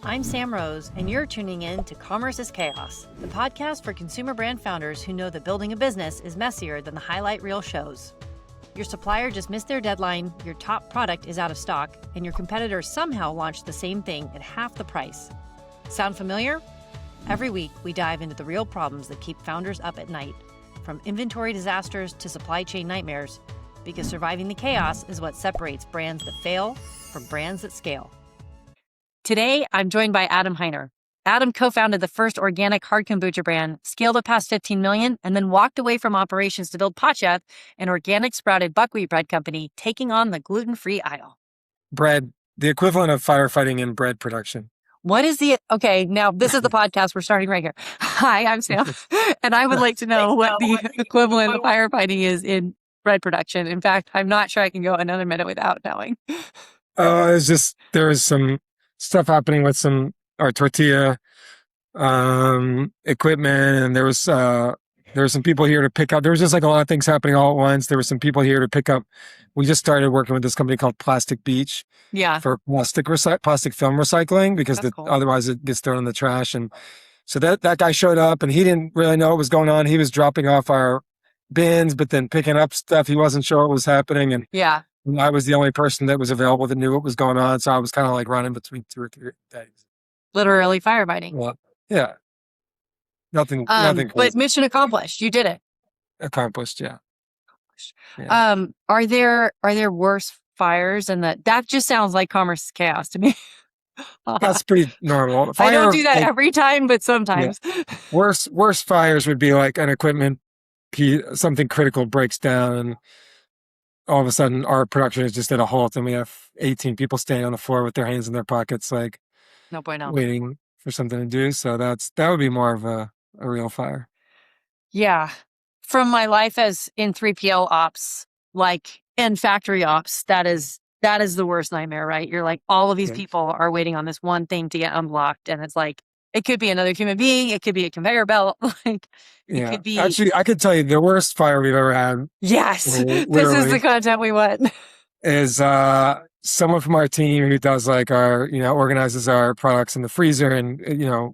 I'm Sam Rose, and you're tuning in to Commerce is Chaos, the podcast for consumer brand founders who know that building a business is messier than the highlight reel shows. Your supplier just missed their deadline, your top product is out of stock, and your competitor somehow launched the same thing at half the price. Sound familiar? Every week, we dive into the real problems that keep founders up at night, from inventory disasters to supply chain nightmares, because surviving the chaos is what separates brands that fail from brands that scale. Today, I'm joined by Adam Hiner. Adam co-founded the first organic hard kombucha brand, scaled it past 15 million, and then walked away from operations to build Pacha, an organic sprouted buckwheat bread company, taking on the gluten-free aisle. Bread, the equivalent of firefighting in bread production. What is okay, now this is the podcast. We're starting right here. Hi, I'm Sam, and I would like to know what the equivalent of firefighting is in bread production. In fact, I'm not sure I can go another minute without knowing. It's just, there was some stuff happening with our tortilla equipment, and there were some people here to pick up. There was just like a lot of things happening all at once. There were some people here to pick up. We just started working with this company called Plastic Beach. Yeah. For plastic film recycling, because Cool. otherwise it gets thrown in the trash. And so that guy showed up, and he didn't really know what was going on. He was dropping off our bins, but then picking up stuff. He wasn't sure what was happening. And Yeah. I was the only person that was available that knew what was going on. So I was kind of like running between 2 or 3 days. Literally firefighting. Well, yeah. Nothing But crazy. mission accomplished. You did it. Accomplished, yeah. Are there worse fires? And that just sounds like commerce is chaos to me. That's pretty normal. I don't do that every time, but sometimes. Yeah. Worse fires would be like an equipment something critical breaks down, and all of a sudden our production is just at a halt, and we have 18 people standing on the floor with their hands in their pockets, like No bueno. waiting for something to do. So that would be more of a real fire. Yeah. From my life as in 3PL ops, and factory ops, that is the worst nightmare, right? You're like, all of these people are waiting on this one thing to get unblocked. And it's like, it could be another human being. It could be a conveyor belt. It could be. Actually, I could tell you the worst fire we've ever had. Yes. This is the content we want. Is someone from our team who does like our, organizes our products in the freezer and,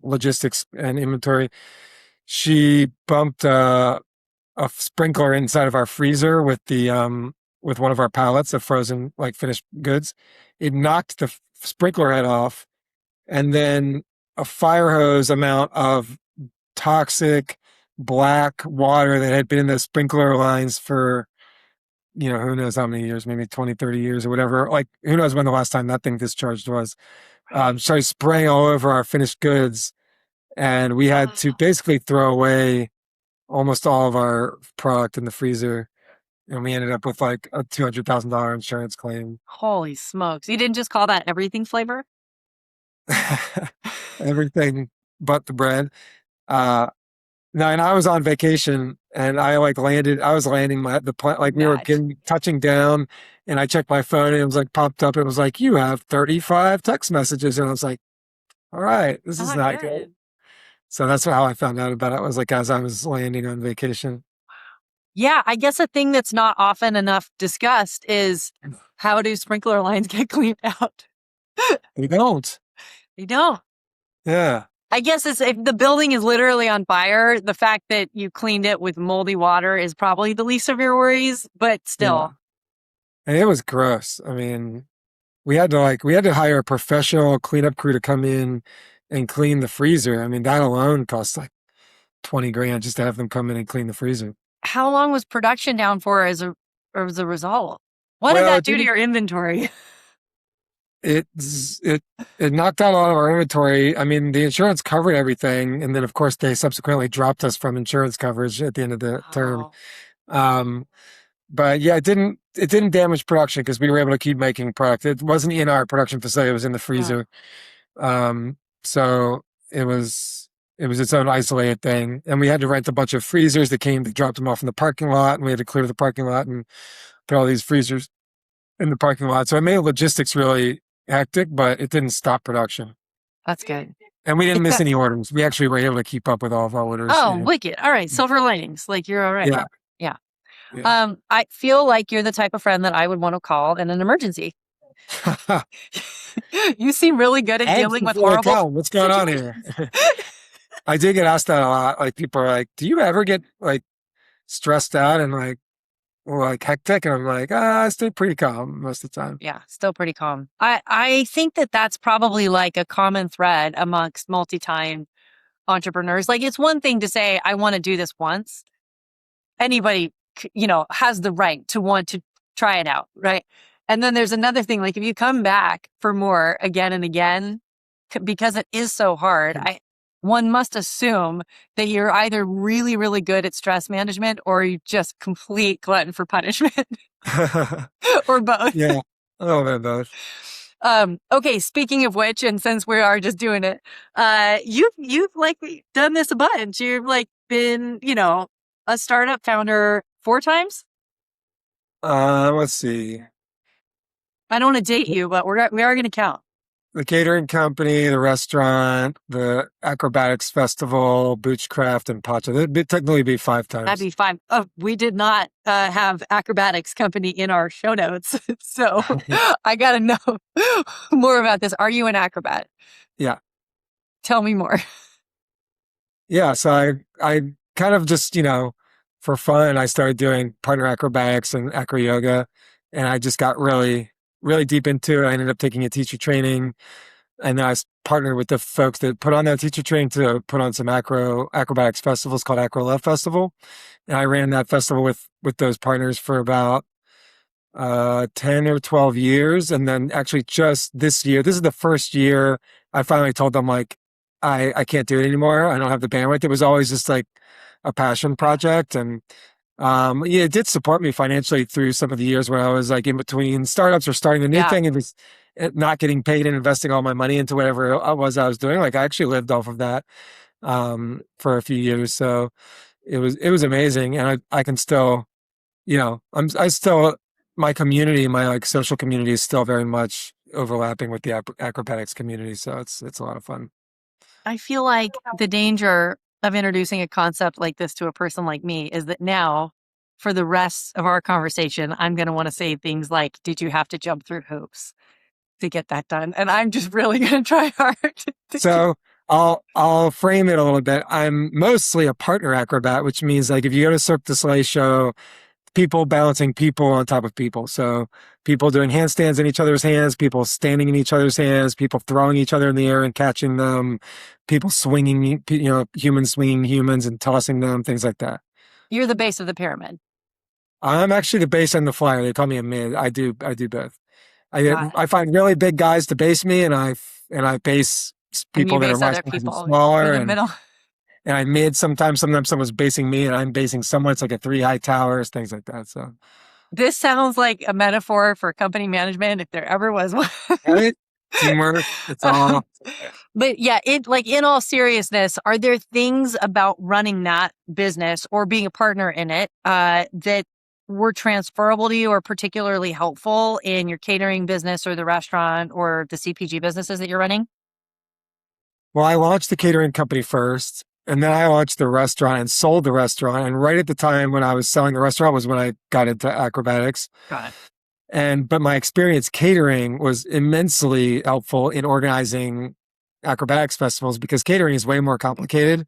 logistics and inventory. She bumped a sprinkler inside of our freezer with with one of our pallets of frozen, like finished goods. It knocked the sprinkler head off, and then a fire hose amount of toxic black water that had been in the sprinkler lines for, who knows how many years, maybe 20, 30 years or whatever. Like, who knows when the last time that thing discharged was. Started spraying all over our finished goods. And we had to basically throw away almost all of our product in the freezer. And we ended up with like a $200,000 insurance claim. Holy smokes. You didn't just call that everything flavor? Everything but the bread. No, and I was on vacation, and I was landing the plane, like we were touching down, and I checked my phone, and it was like popped up. It was like, you have 35 text messages. And I was like, all right, this is not good. So that's how I found out about it. It was like as I was landing on vacation. Yeah, I guess a thing that's not often enough discussed is, how do sprinkler lines get cleaned out? They don't. They don't. Yeah. I guess if the building is literally on fire, the fact that you cleaned it with moldy water is probably the least of your worries, but still. Yeah. And it was gross. I mean, we had to hire a professional cleanup crew to come in and clean the freezer. I mean, that alone costs like $20,000 just to have them come in and clean the freezer. How long was production down for as a result? What did that do to your inventory? It knocked out a lot of our inventory. I mean, the insurance covered everything, and then of course they subsequently dropped us from insurance coverage at the end of the term. But yeah, it didn't damage production because we were able to keep making product. It wasn't in our production facility; it was in the freezer. So it was its own isolated thing, and we had to rent a bunch of freezers that dropped them off in the parking lot, and we had to clear the parking lot and put all these freezers in the parking lot. So it made logistics really hectic, but it didn't stop production. That's good. And we didn't miss any orders. We actually were able to keep up with all of our orders. Oh, wicked. All right. Silver linings. Like, you're all right. Yeah. I feel like you're the type of friend that I would want to call in an emergency. You seem really good at dealing with horrible What's going on here? I did get asked that a lot. Like people are like, "Do you ever get like stressed out and like or like hectic?" And I'm like, "I stay pretty calm most of the time." Yeah, still pretty calm. I think that that's probably like a common thread amongst multi-time entrepreneurs. Like it's one thing to say, I want to do this once. Anybody, has the right to want to try it out, right? And then there's another thing, like if you come back for more again and again, because it is so hard, one must assume that you're either really, really good at stress management or you just complete glutton for punishment or both. Yeah, a little bit of both. Okay, speaking of which, and since we are just doing it, you've like done this a bunch. You've like been, a startup founder 4 times. Let's see. I don't want to date you, but we are going to count. The catering company, the restaurant, the acrobatics festival, Boochcraft, and Pacha. That'd technically be 5 times. That'd be 5. Oh, we did not have acrobatics company in our show notes, so I got to know more about this. Are you an acrobat? Yeah. Tell me more. Yeah, so I kind of just, for fun, I started doing partner acrobatics and acro yoga, and I just got really, really deep into it. I ended up taking a teacher training, and then I partnered with the folks that put on that teacher training to put on some acrobatics festivals called Acro Love Festival, and I ran that festival with those partners for about 10 or 12 years, and then actually just this year, this is the first year I finally told them like I can't do it anymore. I don't have the bandwidth. It was always just like a passion project, and it did support me financially through some of the years when I was like in between startups or starting a new thing and was not getting paid and investing all my money into whatever I was doing. Like I actually lived off of that for a few years, so it was amazing, and I can still, my community, my like social community is still very much overlapping with the acrobatics community, so it's a lot of fun. I feel like the danger of introducing a concept like this to a person like me is that now, for the rest of our conversation, I'm going to want to say things like, did you have to jump through hoops to get that done? And I'm just really going to try hard. So I'll frame it a little bit. I'm mostly a partner acrobat, which means like if you go to Cirque du Soleil show, people balancing people on top of people. So people doing handstands in each other's hands, people standing in each other's hands, people throwing each other in the air and catching them, people swinging, humans swinging humans and tossing them, things like that. You're the base of the pyramid. I'm actually the base and the flyer. They call me a mid. I do both. I find really big guys to base me, and I base people that are much smaller in the middle. And I mid sometimes someone's basing me and I'm basing someone. It's like a 3 high towers, things like that. So this sounds like a metaphor for company management if there ever was one. Right? Teamwork. It's all. But yeah, in all seriousness, are there things about running that business or being a partner in it that were transferable to you or particularly helpful in your catering business or the restaurant or the CPG businesses that you're running? Well, I launched the catering company first. And then I launched the restaurant and sold the restaurant. And right at the time when I was selling the restaurant was when I got into acrobatics. Got it. But my experience catering was immensely helpful in organizing acrobatics festivals because catering is way more complicated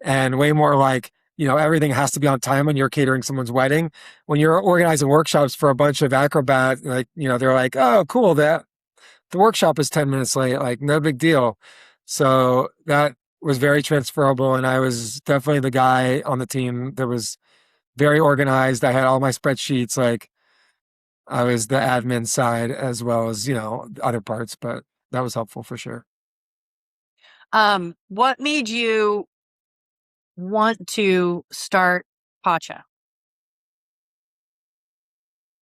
and way more like, everything has to be on time when you're catering someone's wedding. When you're organizing workshops for a bunch of acrobats, like, they're like, oh, cool, that the workshop is 10 minutes late, like no big deal. So that was very transferable, and I was definitely the guy on the team that was very organized. I had all my spreadsheets, like I was the admin side as well as, other parts, but that was helpful for sure. What made you want to start Pacha?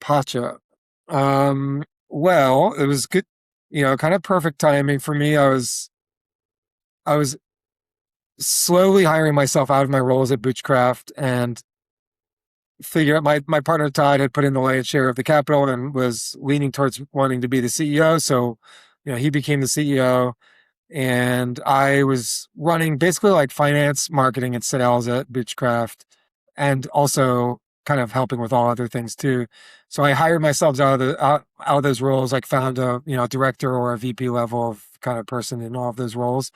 Pacha. Well, it was good, kind of perfect timing for me. I was slowly hiring myself out of my roles at Boochcraft and figure out my partner Todd had put in the lion's share of the capital and was leaning towards wanting to be the CEO. So, he became the CEO, and I was running basically like finance, marketing, and sales at Boochcraft, and also kind of helping with all other things too. So I hired myself out of those roles, like found a, director or a VP level of kind of person in all of those roles.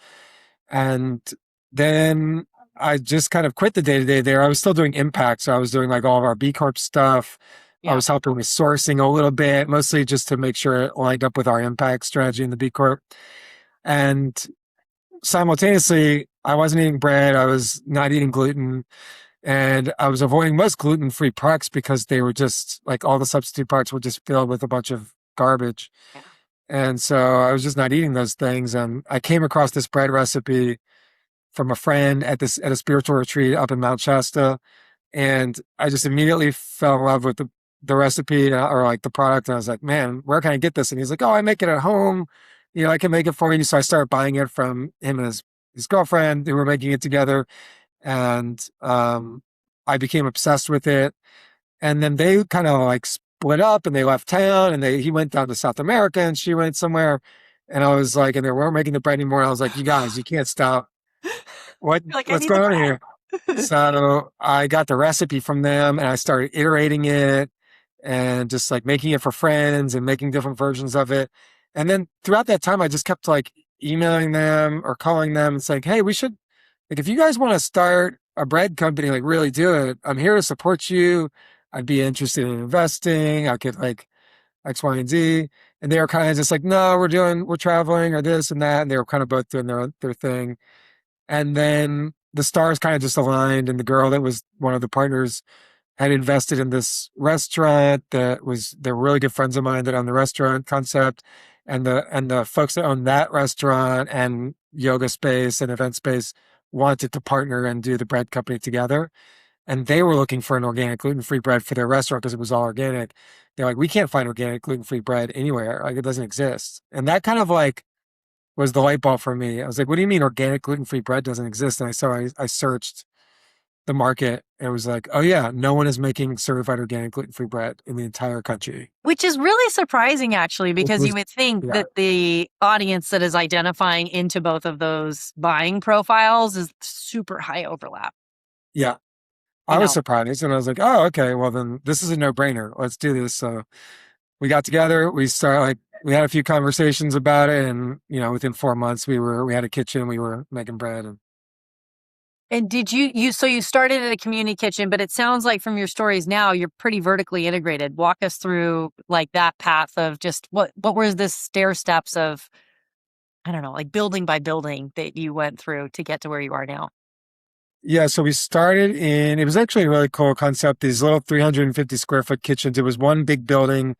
And then I just kind of quit the day to day there. I was still doing impact. So I was doing like all of our B Corp stuff. I was helping with sourcing a little bit, mostly just to make sure it lined up with our impact strategy in the B Corp. And simultaneously, I wasn't eating bread. I was not eating gluten. And I was avoiding most gluten-free products because they were just like all the substitute products were just filled with a bunch of garbage. Yeah. And so I was just not eating those things. And I came across this bread recipe from a friend at a spiritual retreat up in Mount Shasta. And I just immediately fell in love with the recipe or like the product. And I was like, man, where can I get this? And he's like, oh, I make it at home. I can make it for you. So I started buying it from him and his girlfriend who were making it together. And I became obsessed with it. And then they kind of like split up and they left town and he went down to South America and she went somewhere. And I was like, and they weren't making the bread anymore. And I was like, you guys, you can't stop. What's going on here? So I got the recipe from them and I started iterating it and just like making it for friends and making different versions of it. And then throughout that time, I just kept like emailing them or calling them and saying, hey, we should, like, if you guys want to start a bread company, like really do it. I'm here to support you. I'd be interested in investing. I could like X, Y, and Z. And they were kind of just like, no, we're traveling or this and that. And they were kind of both doing their thing. And then the stars kind of just aligned. And the girl that was one of the partners had invested in this restaurant they're really good friends of mine that own the restaurant concept. And the folks that own that restaurant and yoga space and event space wanted to partner and do the bread company together. And they were looking for an organic gluten-free bread for their restaurant because it was all organic. They're like, we can't find organic gluten-free bread anywhere. Like, it doesn't exist. And that kind of like was the light bulb for me. I was like, what do you mean organic gluten-free bread doesn't exist? And I searched the market and it was like, oh yeah, no one is making certified organic gluten-free bread in the entire country. Which is really surprising, actually, because you would think that the audience that is identifying into both of those buying profiles is super high overlap. Yeah. I was surprised and I was like, oh, okay, well then this is a no-brainer. Let's do this. So we got together, we had a few conversations about it and, within 4 months we had a kitchen, we were making bread. And did you started at a community kitchen, but it sounds like from your stories now, you're pretty vertically integrated. Walk us through like that path of just what were the stair steps of, I don't know, like building by building that you went through to get to where you are now? Yeah, so we started it was actually a really cool concept, these little 350 square foot kitchens. It was one big building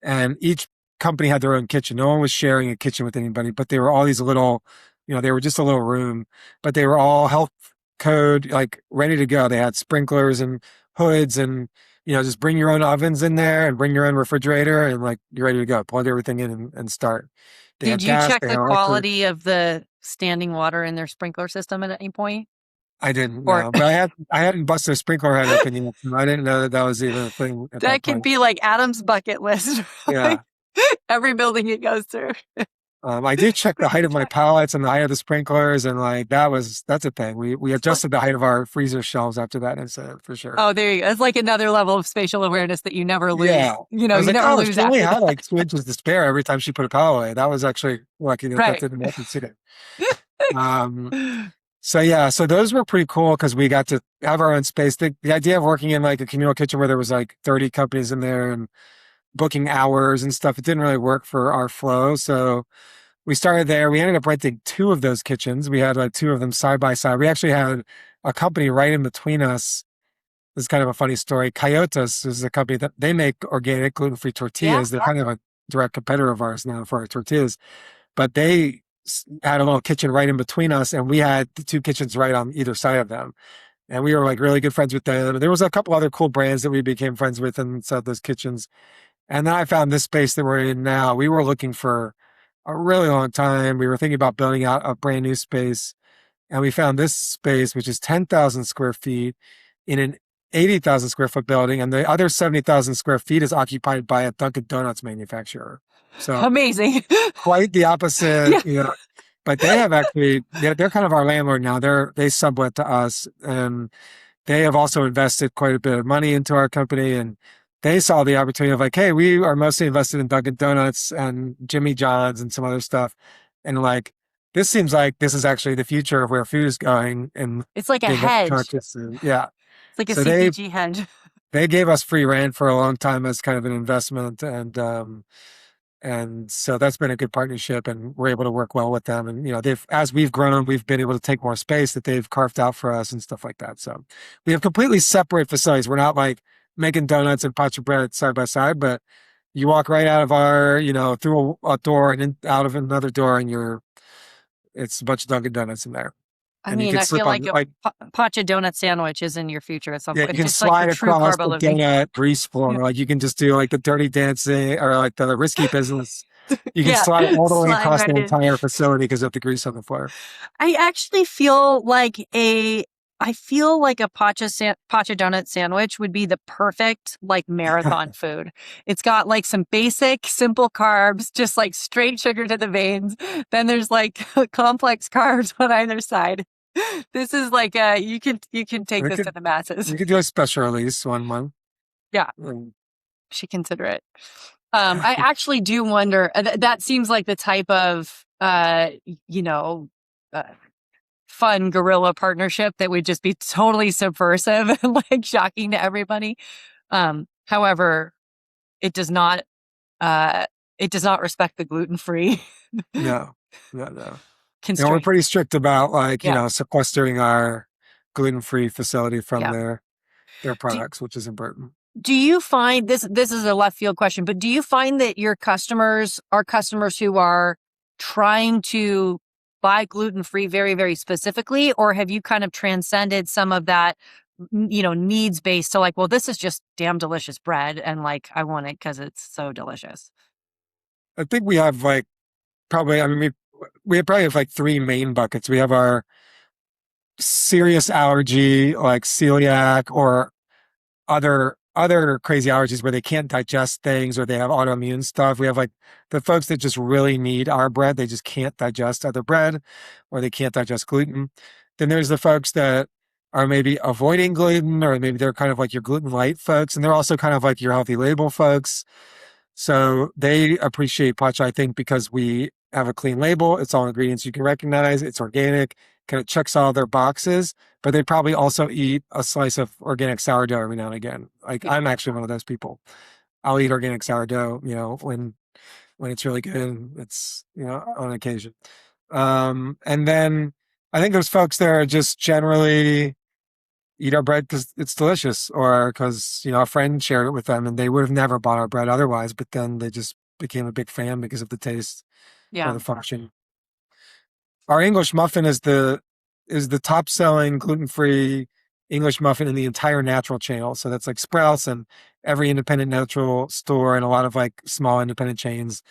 and each company had their own kitchen. No one was sharing a kitchen with anybody, but they were all these little, they were just a little room, but they were all health code, like ready to go. They had sprinklers and hoods and, just bring your own ovens in there and bring your own refrigerator and like, you're ready to go, plug everything in and start. Did you check the quality of the standing water in their sprinkler system at any point? I didn't know, but I hadn't busted a sprinkler head open yet. I didn't know that was even a thing. That could be like Adam's bucket list. Yeah. Every building it goes through. I did check the height of my pallets and the height of the sprinklers, and like that's a thing. We adjusted the height of our freezer shelves after that incident for sure. Oh, there you go. It's like another level of spatial awareness that you never lose. Yeah. You never lose. She only had like 2 inches to spare every time she put a pallet away. That was actually lucky that didn't happen today. So those were pretty cool because we got to have our own space. The idea of working in like a communal kitchen where there was like 30 companies in there and booking hours and stuff, it didn't really work for our flow. So we started there. We ended up renting 2 of those kitchens. We had like 2 of them side by side. We actually had a company right in between us. This is kind of a funny story. Coyotes is a company that they make organic gluten-free tortillas. Yeah. They're kind of a direct competitor of ours now for our tortillas, but they had a little kitchen right in between us and we had the 2 kitchens right on either side of them. And we were like really good friends with them. There was a couple other cool brands that we became friends with inside those kitchens. And then I found this space that we're in now. We were looking for a really long time. We were thinking about building out a brand new space. And we found this space, which is 10,000 square feet in an 80,000 square foot building. And the other 70,000 square feet is occupied by a Dunkin Donuts manufacturer. So amazing. Quite the opposite, but they have actually, they're kind of our landlord now. They sublet to us and they have also invested quite a bit of money into our company, and they saw the opportunity of like, hey, we are mostly invested in Dunkin Donuts and Jimmy John's and some other stuff. And like, this seems like this is actually the future of where food is going and It's like a being health hedge. conscious. And yeah. It's like a So CPG hedge. they gave us free rent for a long time as kind of an investment. And so that's been a good partnership, and we're able to work well with them. And, you know, as we've grown, we've been able to take more space that they've carved out for us and stuff like that. So we have completely separate facilities. We're not like making donuts and Pacha bread side by side, but you walk right out of our, you know, through a door and out of another door, and it's a bunch of Dunkin Donuts in there. I And you mean, can I feel slip on like a Pacha donut sandwich is in your future at some yeah, point. you can It's like the slide true across carb the living. donut grease floor. Yeah. Like you can just do like the dirty dancing or like the risky business. You can Yeah, slide all the way slide across right the in. entire facility because of the grease on the floor. I actually feel like a Pacha donut sandwich would be the perfect like marathon food. It's got like some basic, simple carbs, just like straight sugar to the veins. Then there's like complex carbs on either side. This is like you can take this to the masses. We could do a special release one month. Yeah, should consider it. I actually do wonder. That seems like the type of you know. Fun guerrilla partnership that would just be totally subversive and like shocking to everybody. However, it does not respect the gluten-free No. constraint. We're pretty strict about like, you Yeah. know, sequestering our gluten-free facility from Yeah. their products, which is important. Do you find this is a left field question, but do you find that your customers are customers who are trying to buy gluten-free very, very specifically, or have you kind of transcended some of that, you know, needs based to like, well, this is just damn delicious bread and like I want it because it's so delicious? I think we have like probably, I mean, we probably have like three main buckets. We have our serious allergy, like celiac or other crazy allergies where they can't digest things or they have autoimmune stuff. We have like the folks that just really need our bread. They just can't digest other bread or they can't digest gluten. Then there's the folks that are maybe avoiding gluten, or maybe they're kind of like your gluten light folks. And they're also kind of like your healthy label folks. So they appreciate Pacha, I think, because we have a clean label. It's all ingredients you can recognize. It's organic, kind of checks all their boxes, but they probably also eat a slice of organic sourdough every now and again. Like I'm actually one of those people. I'll eat organic sourdough, you know, when it's really good. It's, you know, on occasion. And then I think there's folks that are just generally eat our bread because it's delicious, or because, you know, a friend shared it with them and they would have never bought our bread otherwise, but then they just became a big fan because of the taste or the function. Our English muffin is the top selling gluten-free English muffin in the entire natural channel. So that's like Sprouts and every independent natural store and a lot of like small independent chains.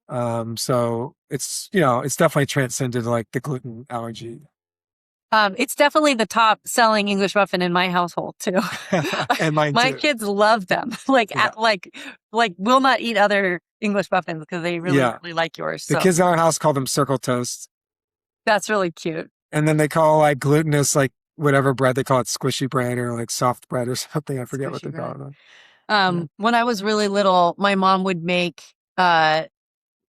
So it's, you know, it's definitely transcended like the gluten allergy. It's definitely the top selling English muffin in my household too. And mine My too. kids love them. Like will not eat other English muffins because they really like yours. The kids in our house call them circle toast. That's really cute. And then they call like glutinous, like whatever bread, they call it squishy bread or like soft bread or something. I forget what they call it. When I was really little, my mom would make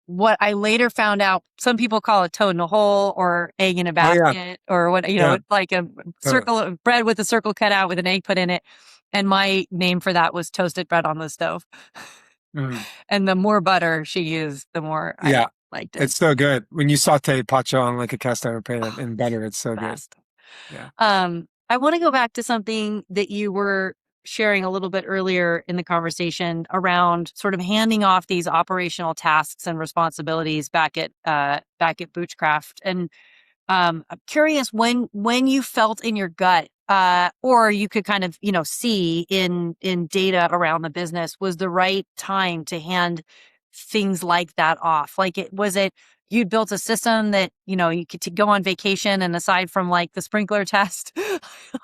what I later found out some people call it toad in a hole or egg in a basket or what, you know, like a circle of bread with a circle cut out with an egg put in it. And my name for that was toasted bread on the stove. And the more butter she used, the more I liked it. It's so good. When you saute Pacha on like a cast iron pan in butter, it's so good. Yeah. I want to go back to something that you were sharing a little bit earlier in the conversation around sort of handing off these operational tasks and responsibilities back at Boochcraft. And I'm curious when you felt in your gut, or you could kind of, you know, see in data around the business was the right time to hand things like that off. Like was it you'd built a system that, you know, you could go on vacation and aside from like the sprinkler test,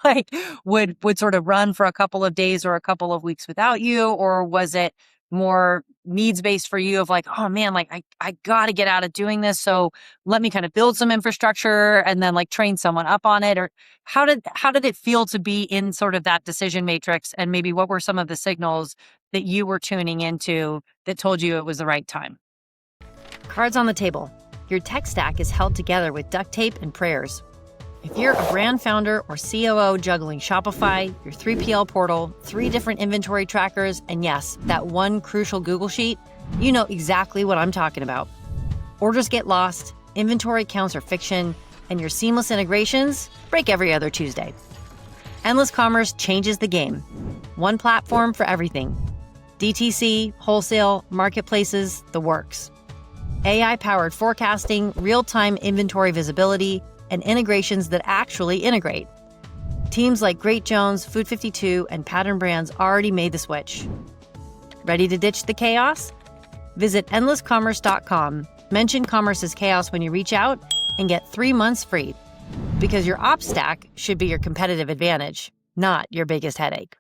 like would sort of run for a couple of days or a couple of weeks without you? Or was it more needs based for you of like, oh man, like I got to get out of doing this. So let me kind of build some infrastructure and then like train someone up on it? Or how did it feel to be in sort of that decision matrix? And maybe what were some of the signals that you were tuning into that told you it was the right time? Cards on the table. Your tech stack is held together with duct tape and prayers. If you're a brand founder or COO juggling Shopify, your 3PL portal, 3 different inventory trackers, and yes, that one crucial Google Sheet, you know exactly what I'm talking about. Orders get lost, inventory counts are fiction, and your seamless integrations break every other Tuesday. Endless Commerce changes the game. One platform for everything. DTC, wholesale, marketplaces, the works. AI-powered forecasting, real-time inventory visibility, and integrations that actually integrate. Teams like Great Jones, Food 52, and Pattern Brands already made the switch. Ready to ditch the chaos? Visit endlesscommerce.com, mention Commerce is Chaos when you reach out, and get 3 months free. Because your ops stack should be your competitive advantage, not your biggest headache.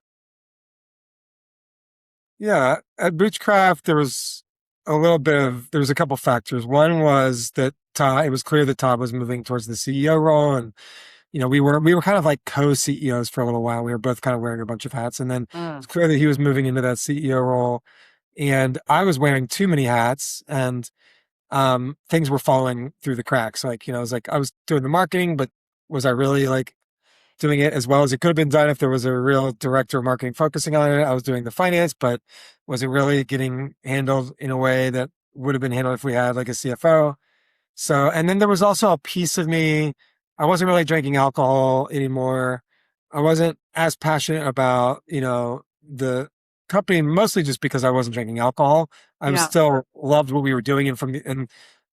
Yeah, at Boochcraft, there was a couple factors. One was that Todd, it was clear that Todd was moving towards the CEO role, and we were kind of like co-CEOs for a little while. We were both kind of wearing a bunch of hats, and then it's clear that he was moving into that CEO role, and I was wearing too many hats, and things were falling through the cracks. Like, it was like I was doing the marketing, but was I really like doing it as well as it could have been done if there was a real director of marketing focusing on it? I was doing the finance, but was it really getting handled in a way that would have been handled if we had like a CFO? So, and then there was also a piece of me, I wasn't really drinking alcohol anymore. I wasn't as passionate about, the company, mostly just because I wasn't drinking alcohol. I was still loved what we were doing.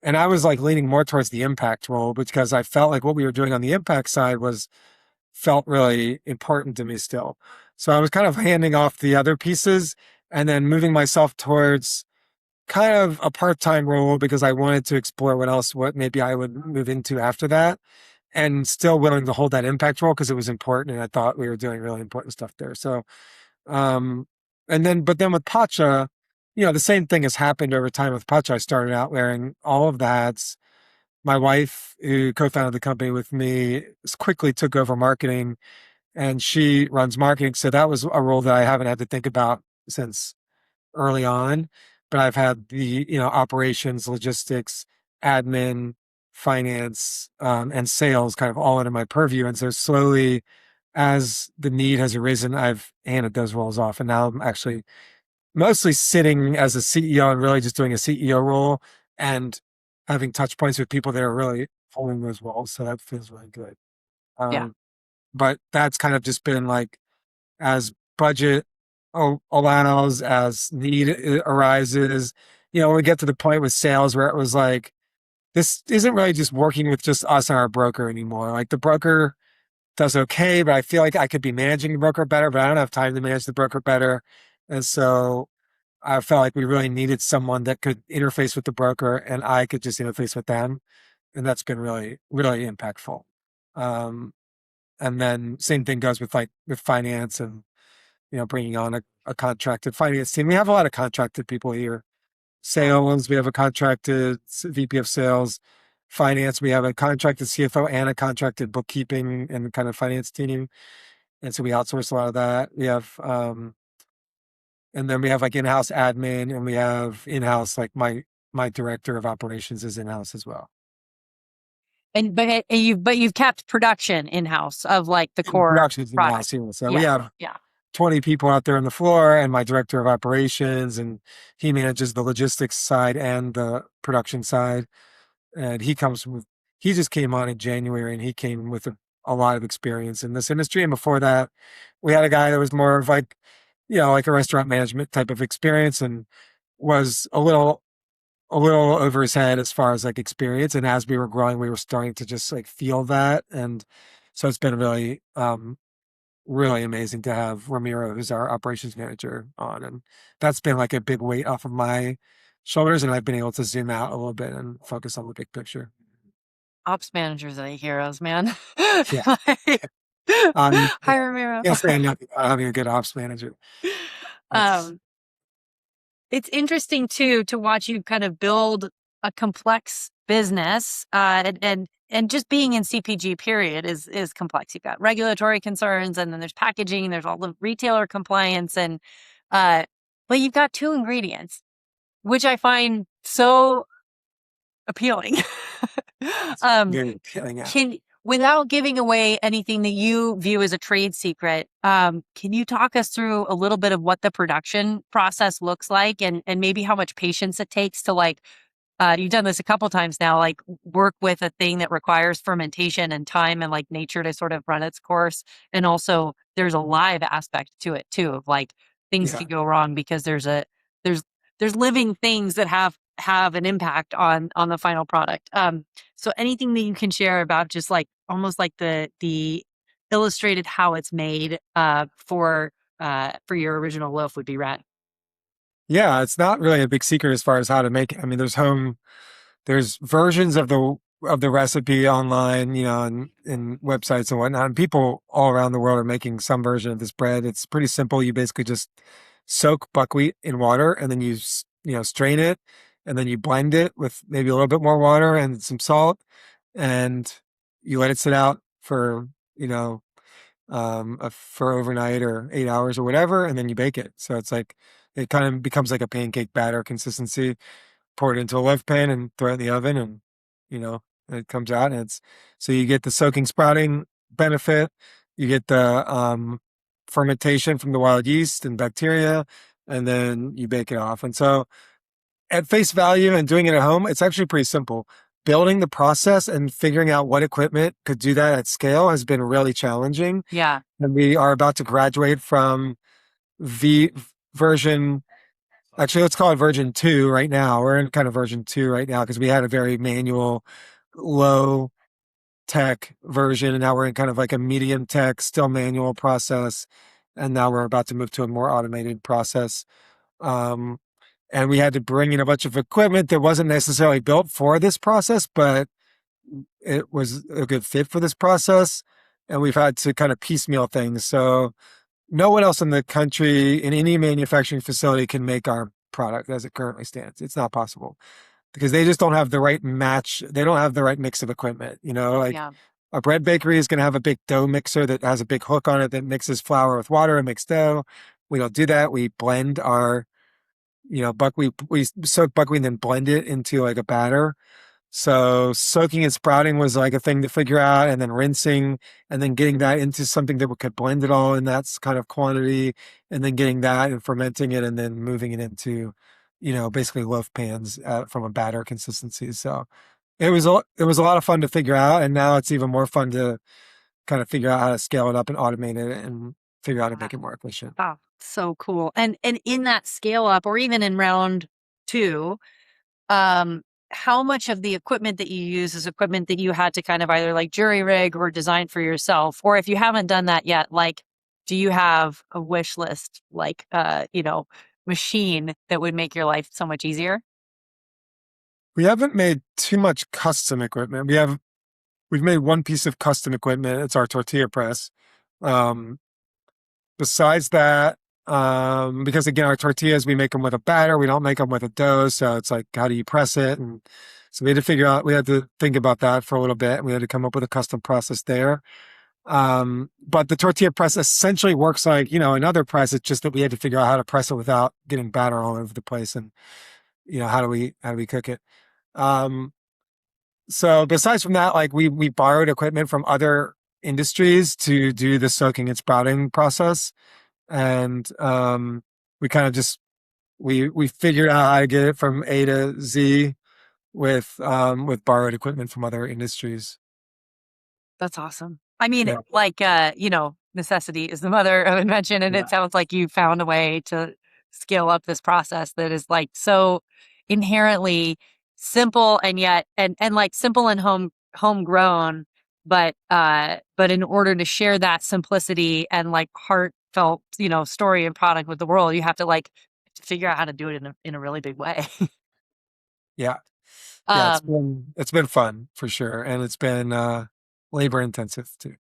And I was like leaning more towards the impact role because I felt like what we were doing on the impact side felt really important to me still. So I was kind of handing off the other pieces and then moving myself towards kind of a part-time role because I wanted to explore what maybe I would move into after that, and still willing to hold that impact role because it was important and I thought we were doing really important stuff there. So, but then with Pacha, the same thing has happened over time with Pacha. I started out wearing all of the hats. My wife, who co-founded the company with me, quickly took over marketing, and she runs marketing. So that was a role that I haven't had to think about since early on, but I've had the, operations, logistics, admin, finance, and sales kind of all under my purview. And so slowly, as the need has arisen, I've handed those roles off. And now I'm actually mostly sitting as a CEO and really just doing a CEO role and having touch points with people that are really holding those roles. So that feels really good. But that's kind of just been like, as budget allows, as need arises, when we get to the point with sales where it was like, this isn't really just working with just us and our broker anymore. Like the broker does okay, but I feel like I could be managing the broker better, but I don't have time to manage the broker better. And so I felt like we really needed someone that could interface with the broker and I could just interface with them. And that's been really, really impactful. And then same thing goes with finance and, bringing on a contracted finance team. We have a lot of contracted people here. Sales, we have a contracted VP of sales. Finance, we have a contracted CFO and a contracted bookkeeping and kind of finance team. And so we outsource a lot of that. We have, and then we have like in-house admin, and we have in-house, like my director of operations is in-house as well. But you've kept production in-house of like the core production is in-house. So we have 20 people out there on the floor, and my director of operations, and he manages the logistics side and the production side. And he just came on in January, and he came with a lot of experience in this industry. And before that, we had a guy that was more of like, like a restaurant management type of experience, and was a little over his head as far as like experience. And as we were growing, we were starting to just like feel that. And so it's been really, really amazing to have Ramiro, who's our operations manager, on. And that's been like a big weight off of my shoulders. And I've been able to zoom out a little bit and focus on the big picture. Ops managers are heroes, man. Yeah. Hi, Ramiro. Yes, and having a good ops manager. It's interesting too to watch you kind of build a complex business, and just being in CPG period is complex. You've got regulatory concerns, and then there's packaging, there's all the retailer compliance, and uh, but you've got two ingredients, which I find so appealing. um, Very appealing. Yeah. can Without giving away anything that you view as a trade secret, can you talk us through a little bit of what the production process looks like, and maybe how much patience it takes to like, you've done this a couple times now, like work with a thing that requires fermentation and time and like nature to sort of run its course. And also there's a live aspect to it too, of like things Yeah. could go wrong because there's there's living things that have an impact on the final product. So anything that you can share about just like almost like the illustrated how it's made for your original loaf would be rad. Yeah, it's not really a big secret as far as how to make it. I mean, there's versions of the recipe online, you know, and websites and whatnot. And people all around the world are making some version of this bread. It's pretty simple. You basically just soak buckwheat in water, and then you know, strain it, and then you blend it with maybe a little bit more water and some salt, and you let it sit out for, you know, for overnight or 8 hours or whatever, and then you bake it. So it's like it kind of becomes like a pancake batter consistency. Pour it into a loaf pan and throw it in the oven, and you know, it comes out, and it's so you get the soaking sprouting benefit, you get the fermentation from the wild yeast and bacteria, and then you bake it off. And so at face value and doing it at home, it's actually pretty simple. Building the process and figuring out what equipment could do that at scale has been really challenging. Yeah. And we are about to graduate from V version. Actually, let's call it version 2 right now. We're in kind of version 2 right now because we had a very manual, low tech version, and now we're in kind of like a medium tech, still manual process. And now we're about to move to a more automated process. Um, and we had to bring in a bunch of equipment that wasn't necessarily built for this process, but it was a good fit for this process. And we've had to kind of piecemeal things. So no one else in the country in any manufacturing facility can make our product as it currently stands. It's not possible because they just don't have the right match. They don't have the right mix of equipment. You know, like Yeah. a bread bakery is going to have a big dough mixer that has a big hook on it that mixes flour with water and makes dough. We don't do that. We blend our, you know, buckwheat. We soak buckwheat and then blend it into like a batter. So soaking and sprouting was like a thing to figure out, and then rinsing, and then getting that into something that we could blend it all in that kind of quantity, and then getting that and fermenting it, and then moving it into, you know, basically loaf pans from a batter consistency. So it was a lot of fun to figure out, and now it's even more fun to kind of figure out how to scale it up and automate it and figure out how to make it more efficient. Oh, so cool. And in that scale up or even in round two, how much of the equipment that you use is equipment that you had to kind of either like jury rig or design for yourself? Or if you haven't done that yet, like, do you have a wish list, like, machine that would make your life so much easier? We haven't made too much custom equipment. We've made one piece of custom equipment. It's our tortilla press. Um, Besides that, because again, our tortillas, we make them with a batter. We don't make them with a dough. So it's like, how do you press it? And so we had to think about that for a little bit. We had to come up with a custom process there. But the tortilla press essentially works like, you know, another press. It's just that we had to figure out how to press it without getting batter all over the place. And, you know, how do we cook it? Um, so besides from that, like we borrowed equipment from other industries to do the soaking and sprouting process. And we kind of just we figured out how to get it from A to Z with borrowed equipment from other industries. That's awesome. I mean, Yeah. like, necessity is the mother of invention. And it Yeah. sounds like you found a way to scale up this process that is like so inherently simple and yet, and like simple and homegrown, but in order to share that simplicity and like heartfelt, story and product with the world, you have to like figure out how to do it in a really big way. Yeah. Yeah, um, it's been fun for sure. And it's been labor intensive too.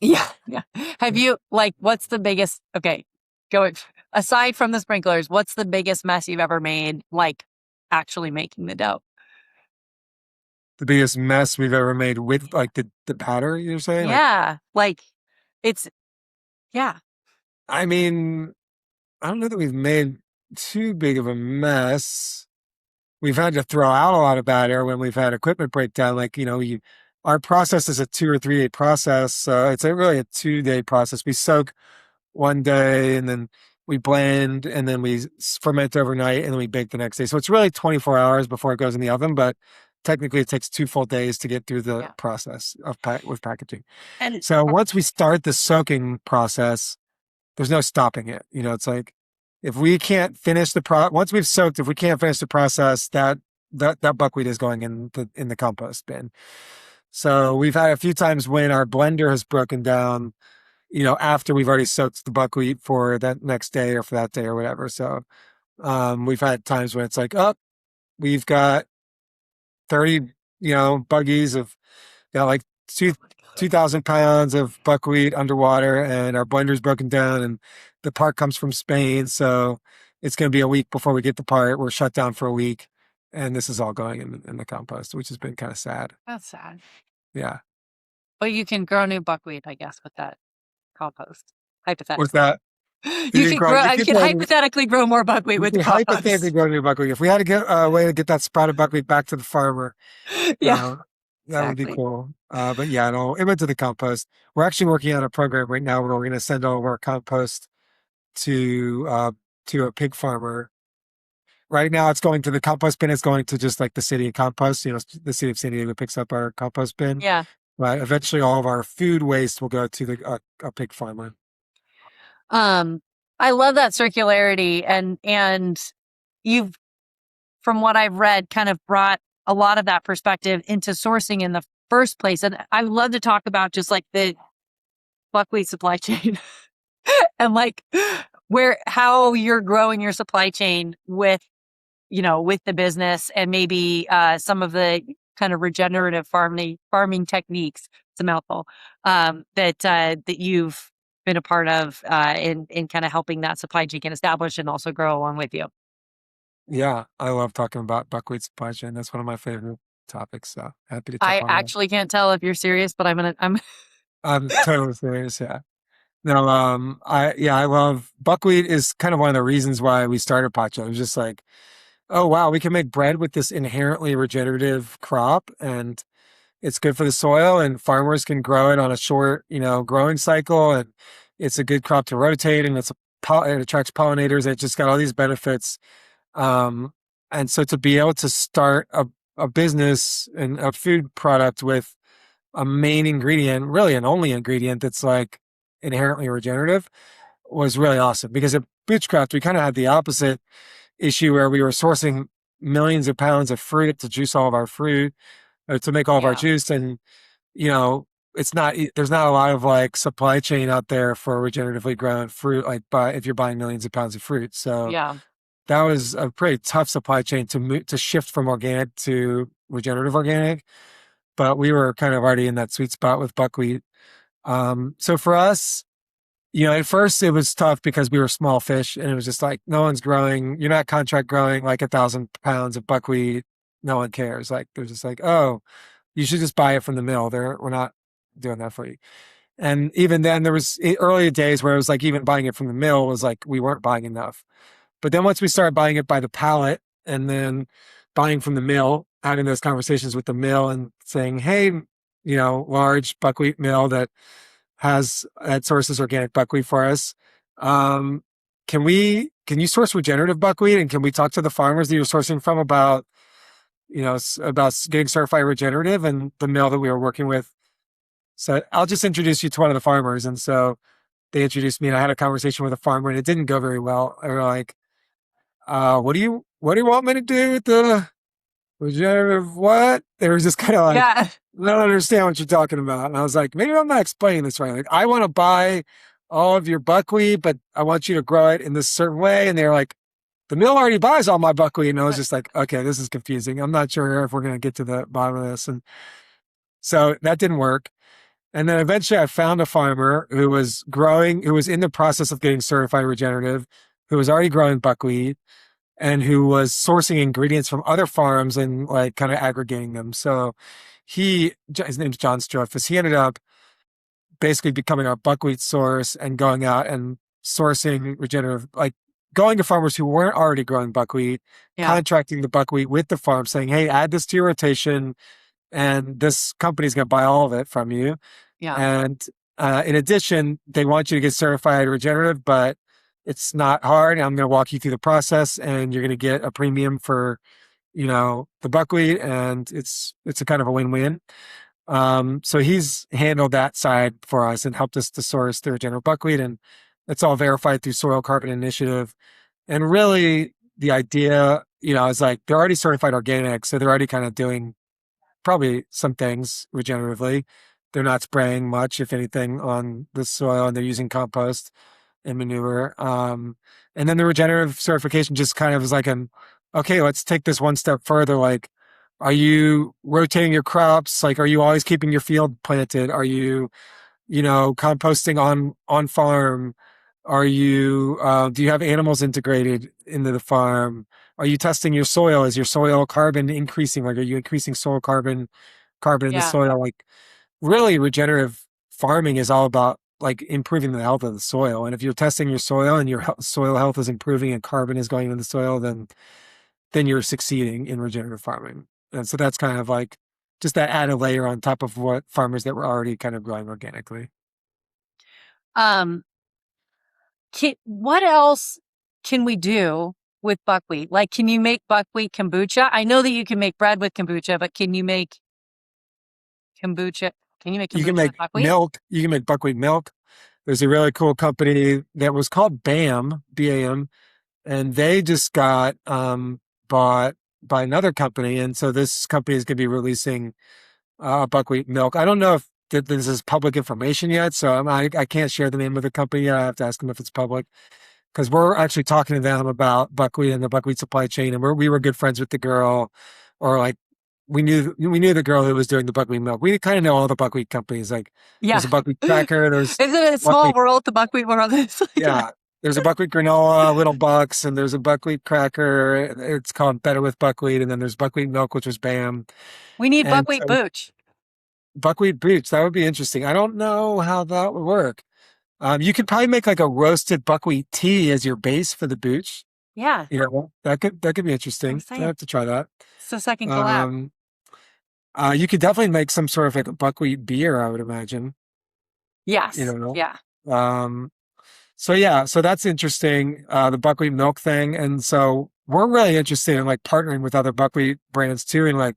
Yeah, yeah. Have you like what's the biggest okay, going aside from the sprinklers, what's the biggest mess you've ever made, like actually making the dough? The biggest mess we've ever made with like the batter, you're saying? Yeah. Like it's, yeah. I mean, I don't know that we've made too big of a mess. We've had to throw out a lot of batter when we've had equipment breakdown. Like, our process is a 2 or 3 day process. So it's really a 2-day process. We soak one day and then we blend and then we ferment overnight and then we bake the next day. So it's really 24 hours before it goes in the oven, but technically it takes 2 full days to get through the process of with packaging. And So once we start the soaking process, there's no stopping it. It's like, if we can't finish once we've soaked, if we can't finish the process, that buckwheat is going in the compost bin. So we've had a few times when our blender has broken down, after we've already soaked the buckwheat for that next day or for that day or whatever. So we've had times when it's like, oh, we've got 30, buggies got like 2,000 pounds of buckwheat underwater and our blender's broken down and the part comes from Spain. So it's going to be a week before we get the part. We're shut down for a week and this is all going in the compost, which has been kind of sad. That's sad. Yeah. But you can grow new buckwheat, I guess, with that compost. Hypothetically. What's that? You can hypothetically grow more buckwheat with compost. Hypothetically grow new buckwheat. If we had to get a way to get that sprouted buckwheat back to the farmer, yeah. That would be cool. But yeah, no, it went to the compost. We're actually working on a program right now where we're going to send all of our compost to a pig farmer. Right now, it's going to the compost bin. It's going to just like the city compost. The city of San Diego picks up our compost bin. Yeah. But eventually, all of our food waste will go to a pig farmer. I love that circularity, and you've, from what I've read, kind of brought a lot of that perspective into sourcing in the first place. And I would love to talk about just like the buckwheat supply chain and like how you're growing your supply chain with the business and maybe some of the kind of regenerative farming techniques. It's a mouthful, that you've been a part of in kind of helping that supply chain get established and also grow along with you. Yeah, I love talking about buckwheat supply chain. That's one of my favorite topics. So happy to talk I about actually can't tell if you're serious, but I'm totally serious. Yeah. No, I love buckwheat is kind of one of the reasons why we started Pacha. It was just like, oh wow, we can make bread with this inherently regenerative crop and it's good for the soil and farmers can grow it on a short, growing cycle and it's a good crop to rotate and it attracts pollinators. It just got all these benefits. And so to be able to start a business and a food product with a main ingredient, really an only ingredient that's like inherently regenerative was really awesome because at Boochcraft, we kind of had the opposite issue where we were sourcing millions of pounds of fruit to juice all of our fruit or to make all of our juice. And, there's not a lot of like supply chain out there for regeneratively grown fruit, like if you're buying millions of pounds of fruit. So that was a pretty tough supply chain to shift from organic to regenerative organic, but we were kind of already in that sweet spot with buckwheat. So for us, at first it was tough because we were small fish and it was just like, no one's growing. You're not contract growing like 1,000 pounds of buckwheat. No one cares. Like, they're just like, oh, you should just buy it from the mill. We're not doing that for you. And even then there was early days where it was like, even buying it from the mill was like, we weren't buying enough. But then once we started buying it by the pallet and then buying from the mill, having those conversations with the mill and saying, hey, large buckwheat mill that sources organic buckwheat for us. Can you source regenerative buckwheat and can we talk to the farmers that you're sourcing from about getting certified regenerative? And the mill that we were working with said, I'll just introduce you to one of the farmers. And so they introduced me and I had a conversation with a farmer and it didn't go very well. They were like, what do you want me to do with the regenerative what? They were just kind of like, I don't understand what you're talking about. And I was like, maybe I'm not explaining this right. Like, I want to buy all of your buckwheat, but I want you to grow it in this certain way. And they're like, the mill already buys all my buckwheat. And I was just like, okay, this is confusing. I'm not sure if we're going to get to the bottom of this. And so that didn't work. And then eventually I found a farmer who was in the process of getting certified regenerative, who was already growing buckwheat and who was sourcing ingredients from other farms and like kind of aggregating them. So his name's John Strophus. He ended up basically becoming our buckwheat source and going out and sourcing regenerative, like going to farmers who weren't already growing buckwheat, Yeah. contracting the buckwheat with the farm, saying, "Hey, add this to your rotation, and this company's going to buy all of it from you." Yeah. And in addition, they want you to get certified regenerative, but it's not hard. I'm going to walk you through the process, and you're going to get a premium for, the buckwheat, and it's a kind of a win-win. So he's handled that side for us and helped us to source the regenerative buckwheat, and it's all verified through Soil Carbon Initiative. And really, the idea, is like they're already certified organic, so they're already kind of doing probably some things regeneratively. They're not spraying much, if anything, on the soil, and they're using compost and manure. And then the regenerative certification just kind of is like okay, let's take this one step further. Like, are you rotating your crops? Like, are you always keeping your field planted? Are you, composting on farm? Are you, do you have animals integrated into the farm? Are you testing your soil? Is your soil carbon increasing? Like, are you increasing soil carbon in the Yeah. soil? Like, really, regenerative farming is all about like improving the health of the soil. And if you're testing your soil and your soil health is improving and carbon is going into the soil, then you're succeeding in regenerative farming. And so that's kind of like just that added layer on top of what farmers that were already kind of growing organically. Um, what else can we do with buckwheat? Like, can you make buckwheat kombucha? I know that you can make bread with kombucha, but can you make kombucha? Can you make You can kombucha make with buckwheat? milk. You can make buckwheat milk. There's a really cool company that was called BAM, BAM, and they just got bought by another company. And so this company is going to be releasing buckwheat milk. I don't know if this is public information yet, so I can't share the name of the company yet. I have to ask them if it's public, because we're actually talking to them about buckwheat and the buckwheat supply chain, and we were good friends with the girl, or like we knew the girl who was doing the buckwheat milk. We kind of know all the buckwheat companies. Like, Yeah. there's a buckwheat cracker. There's Isn't it a small buckwheat, world, the buckwheat world? It's like, yeah. There's a buckwheat granola, Little Bucks, and there's a buckwheat cracker. It's called Better with Buckwheat, and then there's buckwheat milk, which was BAM. we need And buckwheat so booch. buckwheat boots, that would be interesting. I don't know how that would work. You could probably make like a roasted buckwheat tea as your base for the booch. Yeah. That could be interesting. I have to try that. It's the second collab. You could definitely make some sort of like a buckwheat beer, I would imagine. Yes. Yeah. So that's interesting. The buckwheat milk thing. And so we're really interested in like partnering with other buckwheat brands too, and like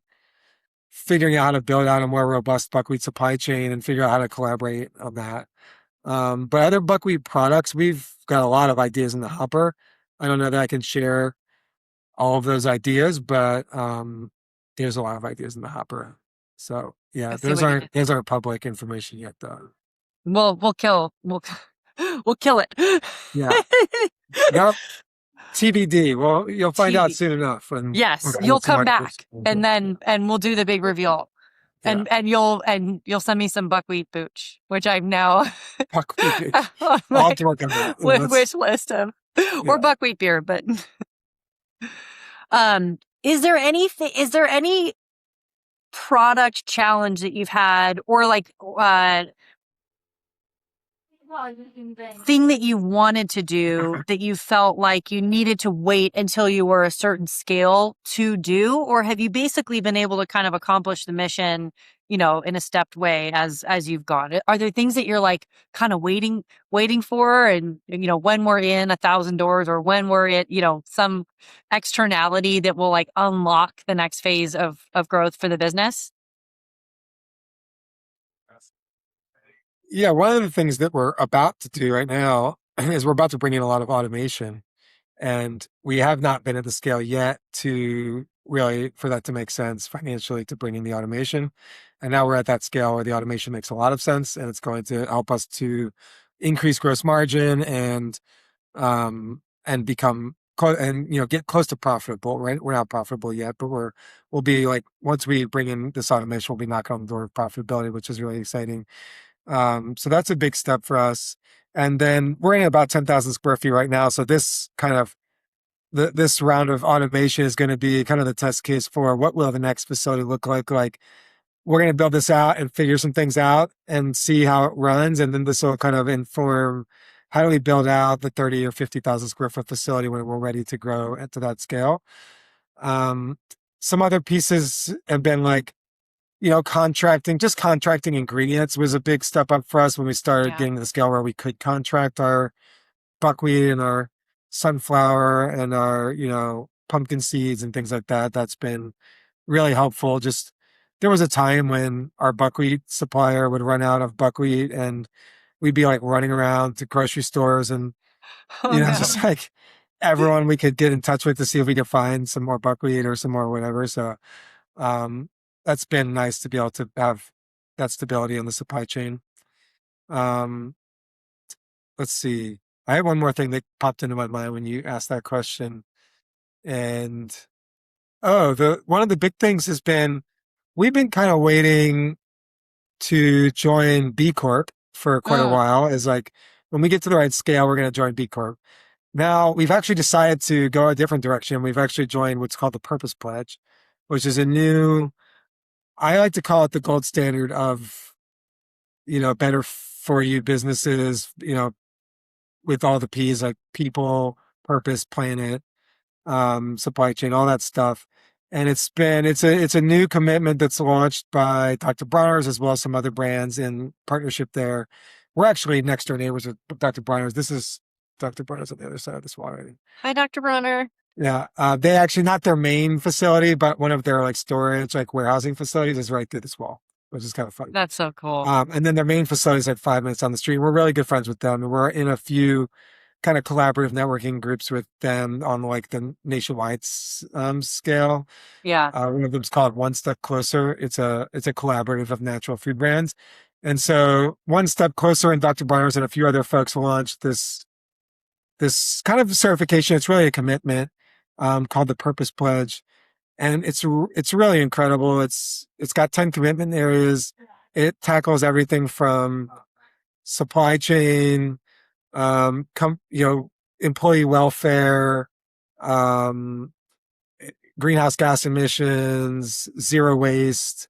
figuring out how to build out a more robust buckwheat supply chain and figure out how to collaborate on that. But other buckwheat products, we've got a lot of ideas in the hopper. I don't know that I can share all of those ideas, but there's a lot of ideas in the hopper. So yeah, those aren't public information yet, though. We'll kill it. Yeah, yep. TBD. Well, you'll find out TBD. soon enough. Yes, you'll come back, and we'll do the big reveal. Yeah. And you'll send me some buckwheat booch, which I've now Buckwheat. on I'll my have to work on that. wish list of, or buckwheat beer. But is there any product challenge that you've had, or like thing that you wanted to do that you felt like you needed to wait until you were a certain scale to do? Or have you basically been able to kind of accomplish the mission, in a stepped way as you've gone? Are there things that you're like kind of waiting for, and when we're in 1,000 doors, or when we're at some externality that will like unlock the next phase of growth for the business? Yeah, one of the things that we're about to do right now is we're about to bring in a lot of automation, and we have not been at the scale yet to really, for that to make sense financially, to bring in the automation. And now we're at that scale where the automation makes a lot of sense, and it's going to help us to increase gross margin and become get close to profitable. Right, we're not profitable yet, but we'll be like, once we bring in this automation, we'll be knocking on the door of profitability, which is really exciting. So that's a big step for us. And then we're in about 10,000 square feet right now. So this kind of this round of automation is going to be kind of the test case for what will the next facility look like. Like we're going to build this out and figure some things out and see how it runs. And then this will kind of inform how do we build out the 30 or 50,000 square foot facility when we're ready to grow to that scale. Um, some other pieces have been like, just contracting ingredients was a big step up for us when we started getting to the scale where we could contract our buckwheat and our sunflower and our, pumpkin seeds and things like that. That's been really helpful. Just there was a time when our buckwheat supplier would run out of buckwheat and we'd be like running around to grocery stores and, Oh no. just like everyone we could get in touch with to see if we could find some more buckwheat or some more whatever. So, that's been nice to be able to have that stability in the supply chain. Um, let's see. I have one more thing that popped into my mind when you asked that question. And the one of the big things has been we've been kind of waiting to join B Corp for quite a while. Is like when we get to the right scale, we're going to join B Corp. Now we've actually decided to go a different direction. We've actually joined what's called the Purpose Pledge, which is I like to call it the gold standard of, better for you businesses, with all the P's like people, purpose, planet, supply chain, all that stuff. And it's a new commitment that's launched by Dr. Bronner's as well as some other brands in partnership there. We're actually next door neighbors with Dr. Bronner's. This is Dr. Bronner's on the other side of this wall. Hi, Dr. Bronner. Yeah. They actually, not their main facility, but one of their like storage, like warehousing facilities is right through this wall, which is kind of funny. That's so cool. And then their main facility is like 5 minutes on the street. We're really good friends with them. And we're in a few kind of collaborative networking groups with them on like the nationwide scale. Yeah. One of them's called One Step Closer. It's a collaborative of natural food brands. And so One Step Closer and Dr. Bronner's and a few other folks launched this kind of certification. It's really a commitment called the Purpose Pledge. And it's really incredible. It's got 10 commitment areas. It tackles everything from supply chain, employee welfare, greenhouse gas emissions, zero waste,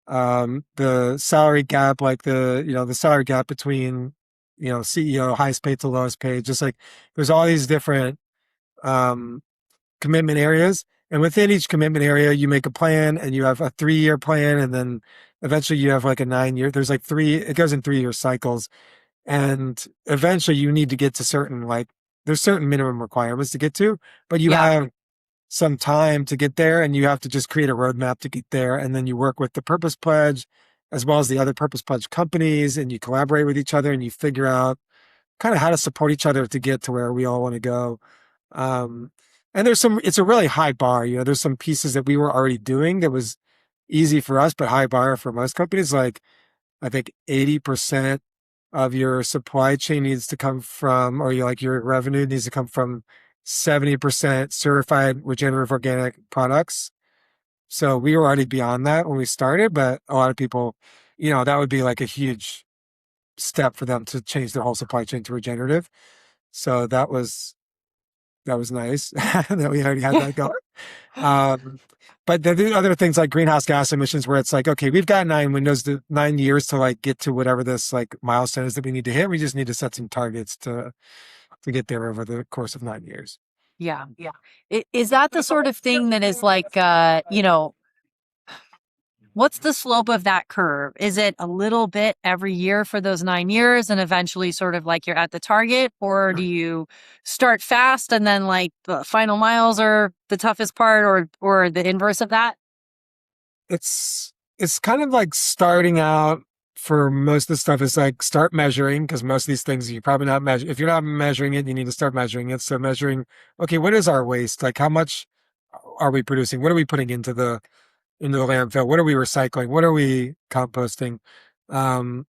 the salary gap, like the salary gap between, CEO, highest paid to lowest paid, just like there's all these different, commitment areas. And within each commitment area, you make a plan and you have a 3-year plan. And then eventually you have like a 9-year, there's like it goes in 3-year cycles. And eventually you need to get to there's certain minimum requirements to get to, but you have some time to get there and you have to just create a roadmap to get there. And then you work with the Purpose Pledge as well as the other Purpose Pledge companies and you collaborate with each other and you figure out kind of how to support each other to get to where we all want to go. And it's a really high bar, there's some pieces that we were already doing that was easy for us, but high bar for most companies. Like I think 80% of your supply chain needs to come from, or your revenue needs to come from 70% certified regenerative organic products. So we were already beyond that when we started, but a lot of people, that would be like a huge step for them to change their whole supply chain to regenerative. So that was nice that we already had that going. But the other things like greenhouse gas emissions, where it's like, okay, we've got 9 years to like get to whatever this like milestone is that we need to hit. We just need to set some targets to get there over the course of 9 years. Yeah. Is that the sort of thing that is like, what's the slope of that curve? Is it a little bit every year for those 9 years and eventually sort of like you're at the target? Or do you start fast and then like the final miles are the toughest part, or the inverse of that? It's kind of like starting out for most of the stuff is like start measuring, because most of these things you probably not measure. If you're not measuring it, you need to start measuring it. So measuring, okay, what is our waste? Like how much are we producing? What are we putting into the landfill? What are we recycling? What are we composting? What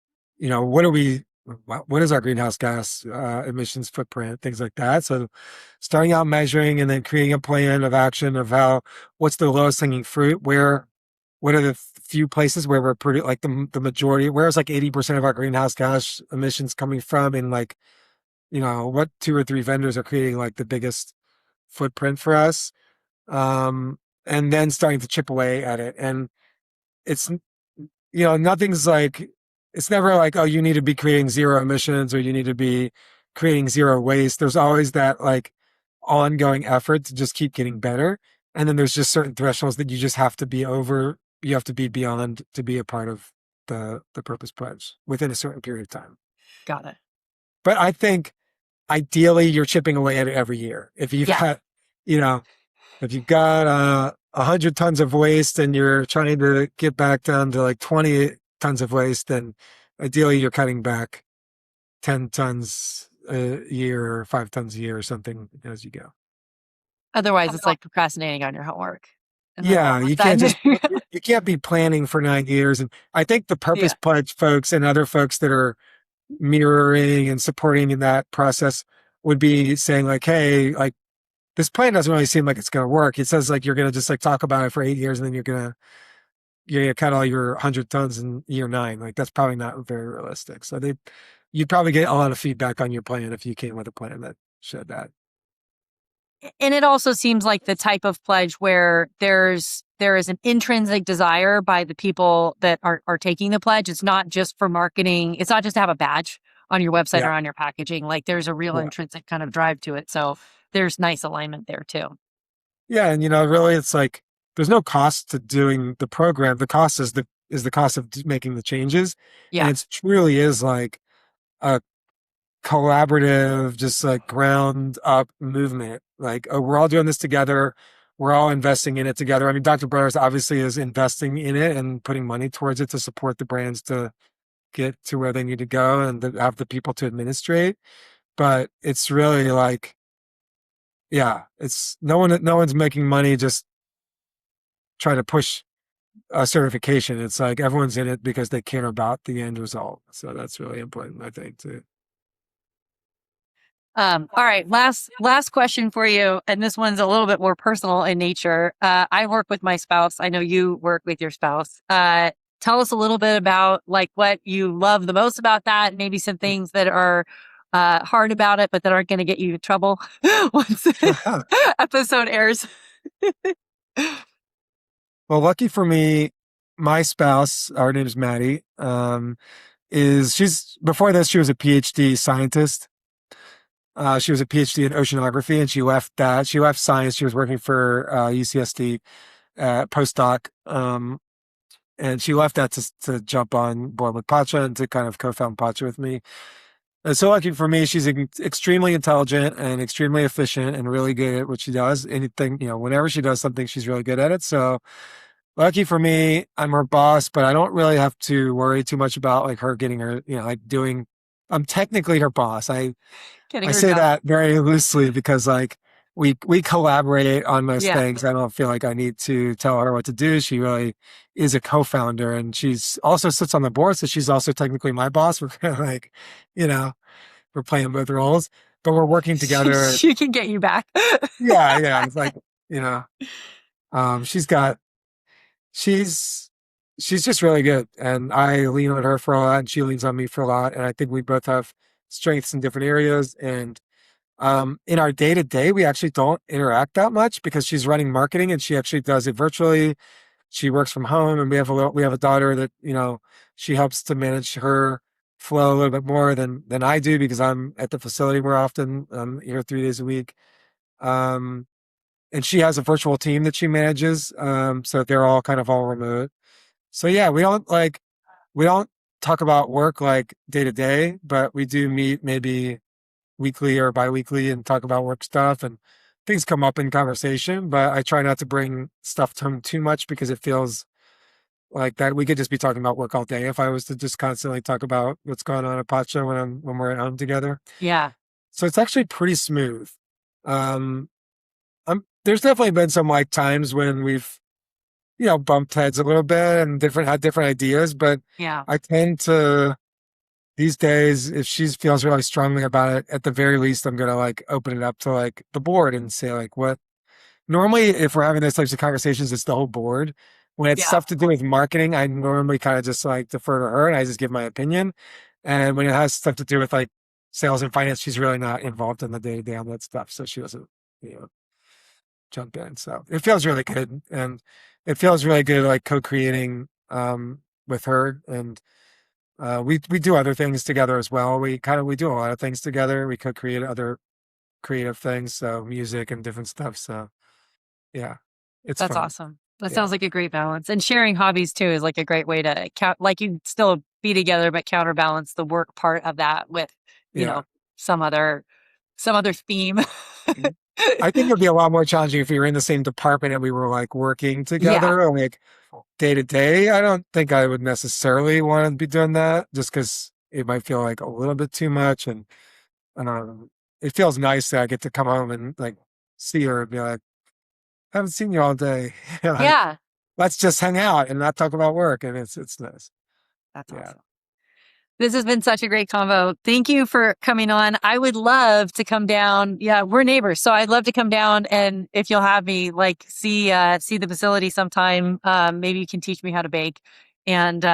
is our greenhouse gas emissions footprint? Things like that. So starting out measuring and then creating a plan of action of what's the lowest hanging fruit? Where one of the few places where we're pretty like the majority, whereas like 80% of our greenhouse gas emissions coming from, and like, what 2 or 3 vendors are creating like the biggest footprint for us. And then starting to chip away at it. And it's, nothing's like, it's never like, oh, you need to be creating zero emissions or you need to be creating zero waste. There's always that like ongoing effort to just keep getting better. And then there's just certain thresholds that you just have to be over, you have to be beyond to be a part of the purpose pledge within a certain period of time. Got it. But I think ideally you're chipping away at it every year. If you've got, if you've got 100 tons of waste and you're trying to get back down to like 20 tons of waste, then ideally you're cutting back 10 tons a year or 5 tons a year or something as you go. Otherwise, it's like procrastinating on your homework. Yeah, you can't you can't be planning for 9 years. And I think the Purpose Pledge folks and other folks that are mirroring and supporting in that process would be saying like, hey, like this plan doesn't really seem like it's going to work. It says like you're going to just like talk about it for 8 years and then you're going to cut all your 100 tons in year 9. Like that's probably not very realistic. So you'd probably get a lot of feedback on your plan if you came with a plan that showed that. And it also seems like the type of pledge where there is an intrinsic desire by the people that are taking the pledge. It's not just for marketing. It's not just to have a badge on your website or on your packaging. Like there's a real intrinsic kind of drive to it. So there's nice alignment there too. Yeah. And, really it's like, there's no cost to doing the program. The cost is the cost of making the changes. Yeah. And it truly is like a collaborative, just like ground up movement. Like, oh, we're all doing this together. We're all investing in it together. I mean, Dr. Brothers obviously is investing in it and putting money towards it to support the brands to get to where they need to go and to have the people to administrate. But it's really like, it's no one's making money just trying to push a certification. It's like everyone's in it because they care about the end result. So that's really important, I think, too. All right. Last question for you. And this one's a little bit more personal in nature. I work with my spouse. I know you work with your spouse. Tell us a little bit about like what you love the most about that. Maybe some things that are hard about it, but that aren't going to get you in trouble once the episode airs. Well, lucky for me, my spouse, our name is Maddie, before this, she was a PhD scientist. She was a PhD in oceanography, and she left that. She left science. She was working for UCSD postdoc, and she left that to jump on board with Pacha and to kind of co-found Pacha with me. And so lucky for me, she's extremely intelligent and extremely efficient and really good at what she does. Anything, whenever she does something, she's really good at it. So lucky for me, I'm her boss, but I don't really have to worry too much about like her getting her, I'm technically her boss. I say that very loosely because like we collaborate on most things. I don't feel like I need to tell her what to do. She really is a co-founder, and she's also sits on the board. So she's also technically my boss. We're kind of like, we're playing both roles, but we're working together. She can get you back. Yeah. It's like, she's just really good, and I lean on her for a lot and she leans on me for a lot. And I think we both have strengths in different areas. And in our day-to-day, we actually don't interact that much because she's running marketing and she actually does it virtually. She works from home, and we have a daughter that, she helps to manage her flow a little bit more than I do because I'm at the facility more often. I'm here 3 days a week. And she has a virtual team that she manages. So they're all remote. So yeah, we don't talk about work like day to day, but we do meet maybe weekly or biweekly and talk about work stuff, and things come up in conversation, but I try not to bring stuff to him too much because it feels like that we could just be talking about work all day if I was to just constantly talk about what's going on at Pacha when we're at home together. Yeah. So it's actually pretty smooth. There's definitely been some like times when we've, bumped heads a little bit and had different ideas, but I tend to, these days, if she feels really strongly about it, at the very least, I'm going to like open it up to like the board and say like what, normally if we're having those types of conversations, it's the whole board. When it's Yeah. stuff to do with marketing, I normally kind of just like defer to her and I just give my opinion. And when it has stuff to do with like sales and finance, she's really not involved in the day to day on that stuff. So she doesn't, jump in. So it feels really good. And it feels really good, like co-creating, with her. And, we do other things together as well. We do a lot of things together. We co-create other creative things. So music and different stuff. So yeah, it's That's fun. awesome. That Yeah. sounds like a great balance. And sharing hobbies too is like a great way to like you still be together, but counterbalance the work part of that with, Yeah. some other theme. I think it'd be a lot more challenging if we were in the same department and we were like working Yeah. together, like day to day. I don't think I would necessarily want to be doing that just because it might feel like a little bit too much. And it feels nice that I get to come home and like see her and be like, I haven't seen you all day. Like, Yeah. let's just hang out and not talk about work. And it's nice. That's Yeah. awesome. This has been such a great convo. Thank you for coming on. I would love to come down. Yeah, we're neighbors, so I'd love to come down and if you'll have me, like, see the facility sometime. Maybe you can teach me how to bake. And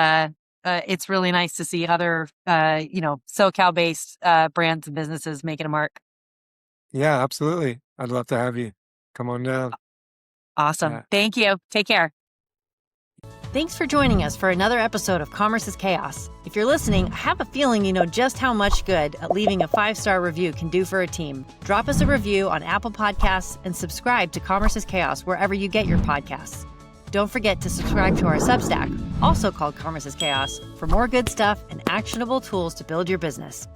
it's really nice to see other SoCal-based brands and businesses making a mark. Yeah, absolutely. I'd love to have you. Come on down. Awesome. Yeah. Thank you. Take care. Thanks for joining us for another episode of Commerce is Chaos. If you're listening, I have a feeling you know just how much good leaving a 5-star review can do for a team. Drop us a review on Apple Podcasts and subscribe to Commerce is Chaos wherever you get your podcasts. Don't forget to subscribe to our Substack, also called Commerce is Chaos, for more good stuff and actionable tools to build your business.